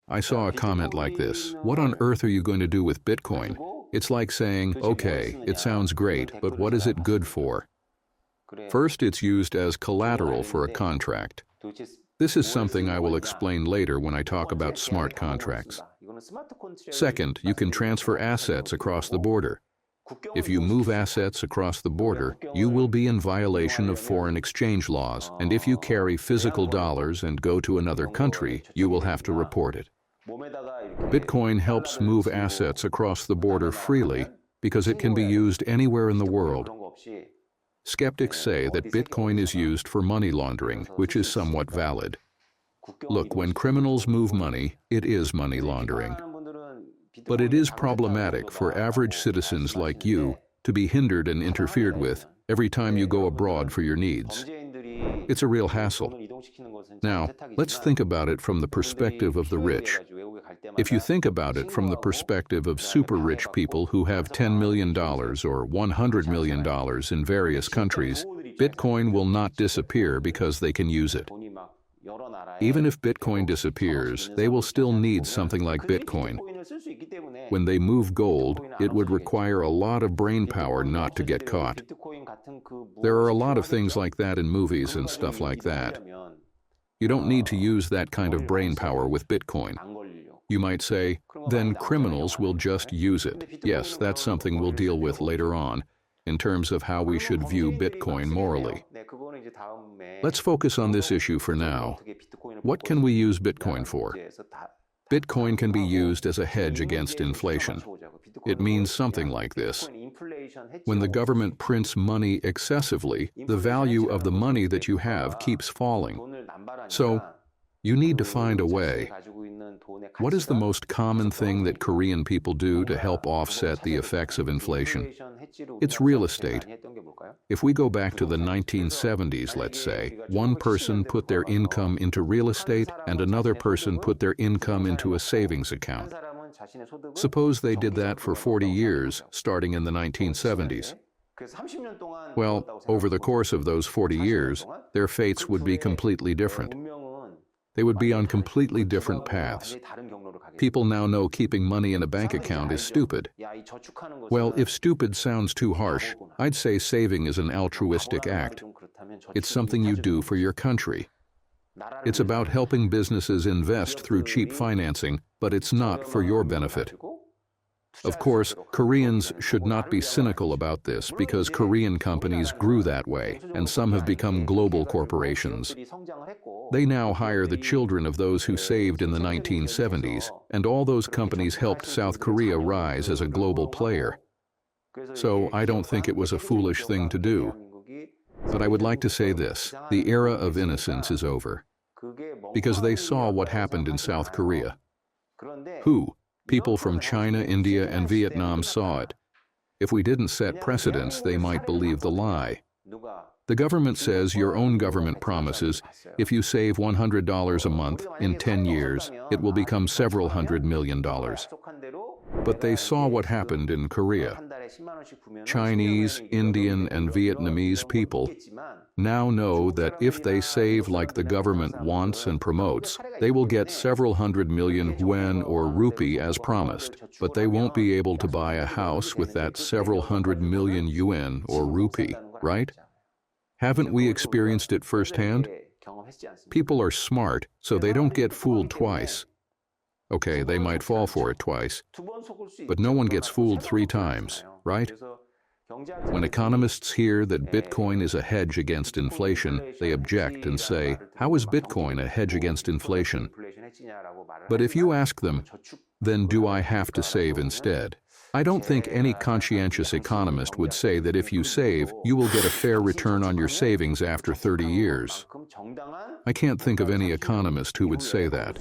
I saw a comment like this: "What on earth are you going to do with Bitcoin?" It's like saying, okay, it sounds great, but what is it good for? First, it's used as collateral for a contract. This is something I will explain later when I talk about smart contracts. Second, you can transfer assets across the border. If you move assets across the border, you will be in violation of foreign exchange laws, and if you carry physical dollars and go to another country, you will have to report it. Bitcoin helps move assets across the border freely because it can be used anywhere in the world. Skeptics say that Bitcoin is used for money laundering, which is somewhat valid. Look, when criminals move money, it is money laundering. But it is problematic for average citizens like you to be hindered and interfered with every time you go abroad for your needs. It's a real hassle. Now, let's think about it from the perspective of the rich. If you think about it from the perspective of super rich people who have $10 million or $100 million in various countries, Bitcoin will not disappear because they can use it. Even if Bitcoin disappears, they will still need something like Bitcoin. When they move gold, it would require a lot of brain power not to get caught. There are a lot of things like that in movies and stuff like that. You don't need to use that kind of brain power with Bitcoin. You might say, then criminals will just use it. Yes, that's something we'll deal with later on, in terms of how we should view Bitcoin morally. Let's focus on this issue for now. What can we use Bitcoin for? Bitcoin can be used as a hedge against inflation. It means something like this. When the government prints money excessively, the value of the money that you have keeps falling. So, you need to find a way. What is the most common thing that Korean people do to help offset the effects of inflation? It's real estate. If we go back to the 1970s, let's say, one person put their income into real estate and another person put their income into a savings account. Suppose they did that for 40 years, starting in the 1970s. Well, over the course of those 40 years, their fates would be completely different. They would be on completely different paths. People now know keeping money in a bank account is stupid. Well, if stupid sounds too harsh, I'd say saving is an altruistic act. It's something you do for your country. It's about helping businesses invest through cheap financing, but it's not for your benefit. Of course, Koreans should not be cynical about this because Korean companies grew that way, and some have become global corporations. They now hire the children of those who saved in the 1970s, and all those companies helped South Korea rise as a global player. So I don't think it was a foolish thing to do. But I would like to say this: the era of innocence is over. Because they saw what happened in South Korea. Who? People from China, India, and Vietnam saw it. If we didn't set precedents, they might believe the lie. The government says, your own government promises, if you save $100 a month, in 10 years, it will become several $100 million. But they saw what happened in Korea. Chinese, Indian, and Vietnamese people now know that if they save like the government wants and promotes, they will get several $100 million yuan or rupee as promised, but they won't be able to buy a house with that several $100 million yuan or rupee, right? Haven't we experienced it firsthand? People are smart, so they don't get fooled twice. Okay, they might fall for it twice, but no one gets fooled 3 times, right? When economists hear that Bitcoin is a hedge against inflation, they object and say, how is Bitcoin a hedge against inflation? But if you ask them, then do I have to save instead? I don't think any conscientious economist would say that if you save, you will get a fair return on your savings after 30 years. I can't think of any economist who would say that.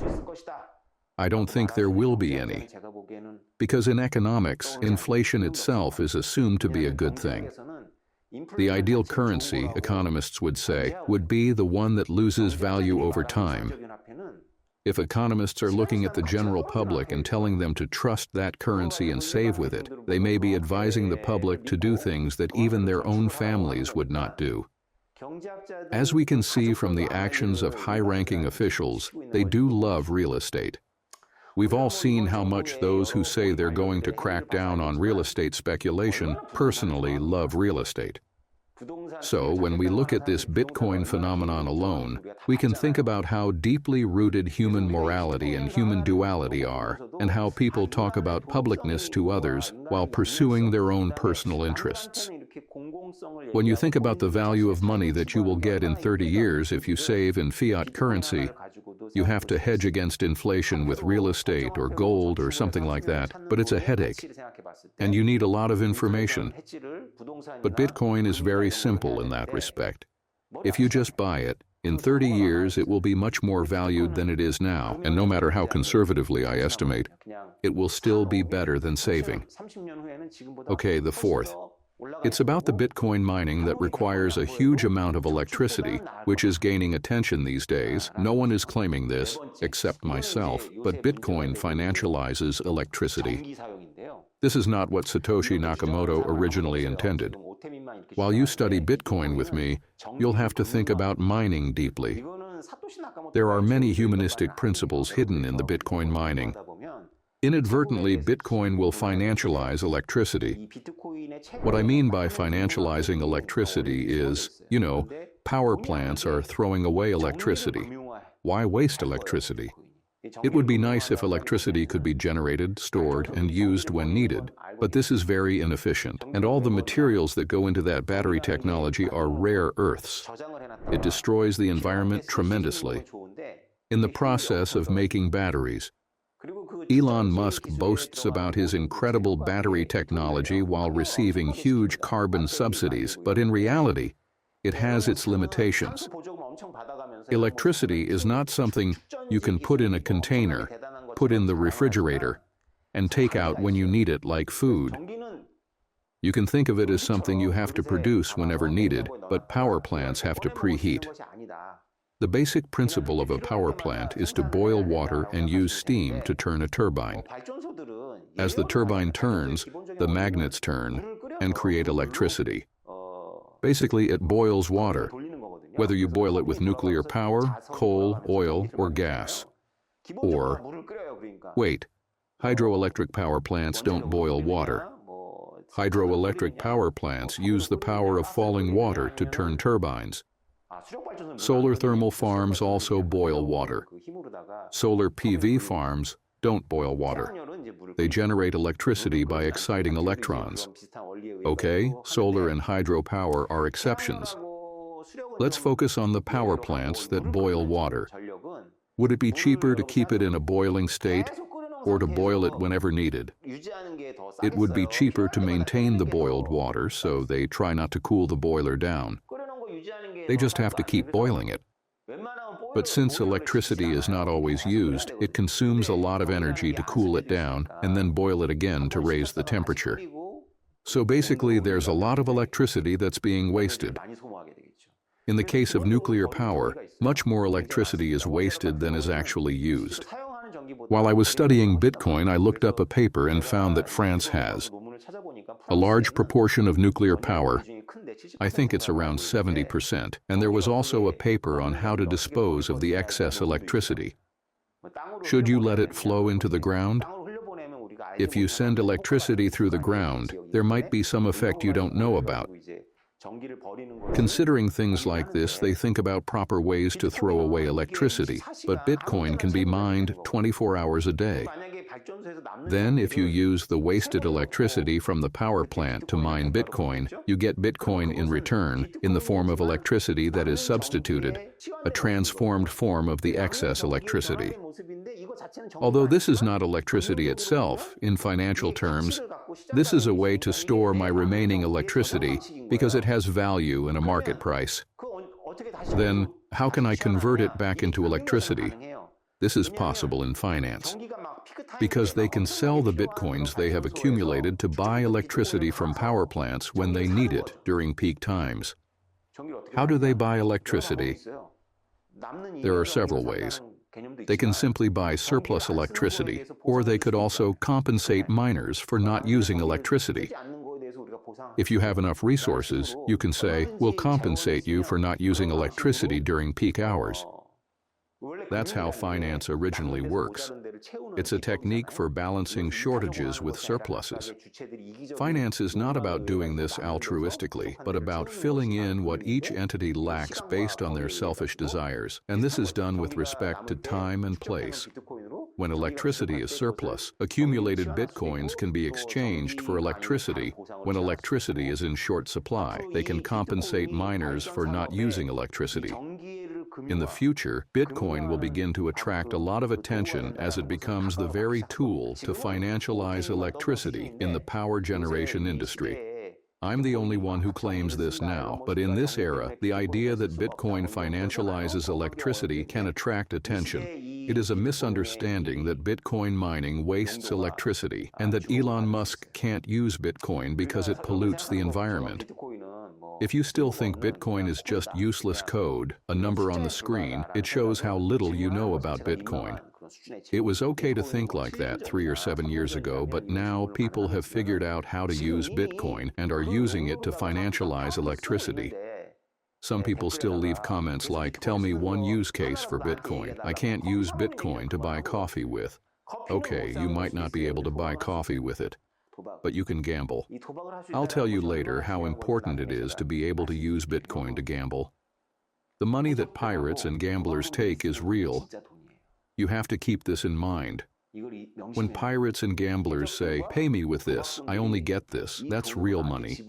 I don't think there will be any. Because in economics, inflation itself is assumed to be a good thing. The ideal currency, economists would say, would be the one that loses value over time. If economists are looking at the general public and telling them to trust that currency and save with it, they may be advising the public to do things that even their own families would not do. As we can see from the actions of high-ranking officials, they do love real estate. We've all seen how much those who say they're going to crack down on real estate speculation personally love real estate. So, when we look at this Bitcoin phenomenon alone, we can think about how deeply rooted human morality and human duality are, and how people talk about publicness to others while pursuing their own personal interests. When you think about the value of money that you will get in 30 years if you save in fiat currency, you have to hedge against inflation with real estate or gold or something like that, but it's a headache. And you need a lot of information. But Bitcoin is very simple in that respect. If you just buy it, in 30 years it will be much more valued than it is now, and no matter how conservatively I estimate, it will still be better than saving. Okay, the fourth. It's about the Bitcoin mining that requires a huge amount of electricity, which is gaining attention these days. No one is claiming this, except myself, but Bitcoin financializes electricity. This is not what Satoshi Nakamoto originally intended. While you study Bitcoin with me, you'll have to think about mining deeply. There are many humanistic principles hidden in the Bitcoin mining. Inadvertently, Bitcoin will financialize electricity. What I mean by financializing electricity is, power plants are throwing away electricity. Why waste electricity? It would be nice if electricity could be generated, stored, and used when needed, but this is very inefficient, and all the materials that go into that battery technology are rare earths. It destroys the environment tremendously. In the process of making batteries, Elon Musk boasts about his incredible battery technology while receiving huge carbon subsidies, but in reality, it has its limitations. Electricity is not something you can put in a container, put in the refrigerator, and take out when you need it like food. You can think of it as something you have to produce whenever needed, but power plants have to preheat. The basic principle of a power plant is to boil water and use steam to turn a turbine. As the turbine turns, the magnets turn and create electricity. Basically, it boils water, whether you boil it with nuclear power, coal, oil, or gas. Or, wait, hydroelectric power plants don't boil water. Hydroelectric power plants use the power of falling water to turn turbines. Solar thermal farms also boil water. Solar PV farms don't boil water. They generate electricity by exciting electrons. Okay, solar and hydropower are exceptions. Let's focus on the power plants that boil water. Would it be cheaper to keep it in a boiling state or to boil it whenever needed? It would be cheaper to maintain the boiled water, so they try not to cool the boiler down. They just have to keep boiling it. But since electricity is not always used, it consumes a lot of energy to cool it down and then boil it again to raise the temperature. So basically, there's a lot of electricity that's being wasted. In the case of nuclear power, much more electricity is wasted than is actually used. While I was studying Bitcoin, I looked up a paper and found that France has a large proportion of nuclear power. I think it's around 70%, and there was also a paper on how to dispose of the excess electricity. Should you let it flow into the ground? If you send electricity through the ground, there might be some effect you don't know about. Considering things like this, they think about proper ways to throw away electricity, but Bitcoin can be mined 24 hours a day. Then, if you use the wasted electricity from the power plant to mine Bitcoin, you get Bitcoin in return in the form of electricity that is substituted, a transformed form of the excess electricity. Although this is not electricity itself, in financial terms, this is a way to store my remaining electricity because it has value in a market price. Then, how can I convert it back into electricity? This is possible in finance, because they can sell the bitcoins they have accumulated to buy electricity from power plants when they need it during peak times. How do they buy electricity? There are several ways. They can simply buy surplus electricity, or they could also compensate miners for not using electricity. If you have enough resources, you can say, "We'll compensate you for not using electricity during peak hours." That's how finance originally works. It's a technique for balancing shortages with surpluses. Finance is not about doing this altruistically, but about filling in what each entity lacks based on their selfish desires, and this is done with respect to time and place. When electricity is surplus, accumulated bitcoins can be exchanged for electricity. When electricity is in short supply, they can compensate miners for not using electricity. In the future, Bitcoin will begin to attract a lot of attention as it becomes the very tool to financialize electricity in the power generation industry. I'm the only one who claims this now, but in this era, the idea that Bitcoin financializes electricity can attract attention. It is a misunderstanding that Bitcoin mining wastes electricity and that Elon Musk can't use Bitcoin because it pollutes the environment. If you still think Bitcoin is just useless code, a number on the screen, it shows how little you know about Bitcoin. It was okay to think like that 3 or 7 years ago, but now people have figured out how to use Bitcoin and are using it to financialize electricity. Some people still leave comments like, "Tell me one use case for Bitcoin. I can't use Bitcoin to buy coffee with." Okay, you might not be able to buy coffee with it, but you can gamble. I'll tell you later how important it is to be able to use Bitcoin to gamble. The money that pirates and gamblers take is real. You have to keep this in mind. When pirates and gamblers say, "Pay me with this, I only get this," that's real money.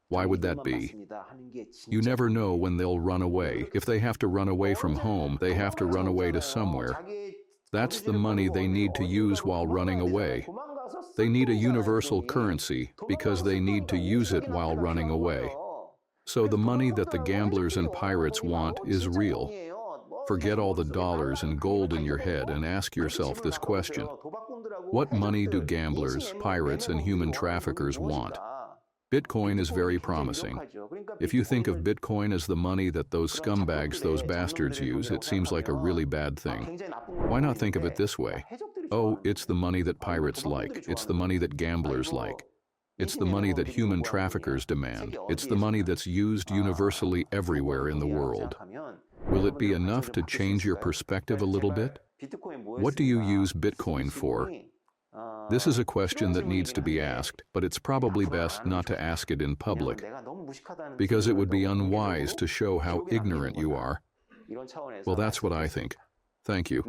Why would that be? You never know when they'll run away. If they have to run away from home, they have to run away to somewhere. That's the money they need to use while running away. They need a universal currency because they need to use it while running away. So the money that the gamblers and pirates want is real. Forget all the dollars and gold in your head and ask yourself this question. What money do gamblers, pirates, and human traffickers want? Bitcoin is very promising. If you think of Bitcoin as the money that those scumbags, those bastards use, it seems like a really bad thing. Why not think of it this way? Oh, it's the money that pirates like. It's the money that gamblers like. It's the money that human traffickers demand. It's the money that's used universally everywhere in the world. Will it be enough to change your perspective a little bit? What do you use Bitcoin for? This is a question that needs to be asked, but it's probably best not to ask it in public, because it would be unwise to show how ignorant you are. Well, that's what I think. Thank you.